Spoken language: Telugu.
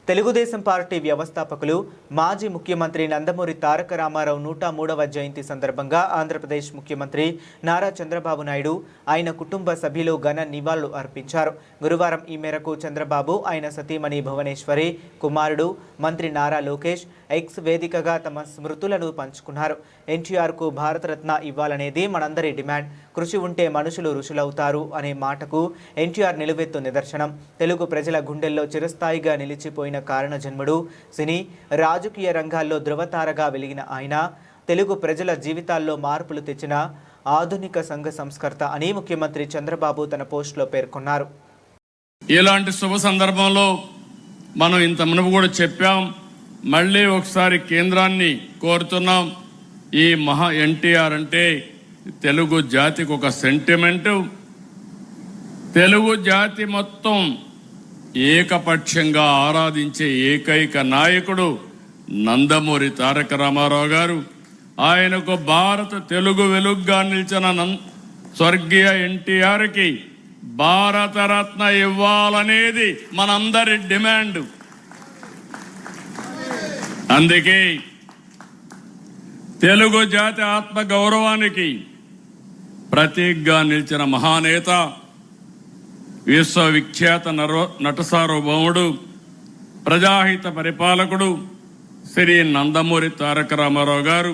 తెలుగుదేశం పార్టీ వ్యవస్థాపకులు మాజీ ముఖ్యమంత్రి నందమూరి తారక రామారావు 103వ జయంతి సందర్భంగా ఆంధ్రప్రదేశ్ ముఖ్యమంత్రి నారా చంద్రబాబు నాయుడు ఆయన కుటుంబ సభ్యులు ఘన నివాళులు అర్పించారు. గురువారం ఈ మేరకు చంద్రబాబు ఆయన సతీమణి భువనేశ్వరి, కుమారుడు మంత్రి నారా లోకేష్ ఎక్స్ వేదికగా తమ స్మృతులను పంచుకున్నారు. ఎన్టీఆర్కు భారతరత్న ఇవ్వాలనేది మనందరి డిమాండ్. కృషి ఉంటే మనుషులు ఋషులవుతారు అనే మాటకు ఎన్టీఆర్ నిలువెత్తు నిదర్శనం. తెలుగు ప్రజల గుండెల్లో చిరస్థాయిగా నిలిచిపోయిన కారణ జన్ముడు, సినీ రాజకీయ రంగాల్లో ధృవతారగా వెలిగిన ఆయన తెలుగు ప్రజల జీవితాల్లో మార్పులు తెచ్చిన ఆధునిక సంఘ సంస్కర్త అని ముఖ్యమంత్రి చంద్రబాబు తన పోస్టులో పేర్కొన్నారు. ఇలాంటి శుభ సందర్భంలో మనం ఇంత మునుపు కూడా చెప్పాం, మళ్ళీ ఒకసారి కేంద్రాన్ని కోరుతున్నాం. ఈ మహా ఎన్టీఆర్ అంటే తెలుగు జాతికి ఒక సెంటిమెంటు. తెలుగు జాతి మొత్తం ఏకపక్షంగా ఆరాధించే ఏకైక నాయకుడు నందమూరి తారక రామారావు గారు. ఆయనకు భారత తెలుగు వెలుగుగా నిలిచిన స్వర్గీయ ఎన్టీఆర్కి భారతరత్న ఇవ్వాలనేది మనందరి డిమాండ్. అందుకే తెలుగు జాతి ఆత్మ గౌరవానికి ప్రతీకగా నిలిచిన మహానేత, విశ్వవిఖ్యాత నట సార్వభౌముడు, ప్రజాహిత పరిపాలకుడు శ్రీ నందమూరి తారక రామారావు గారు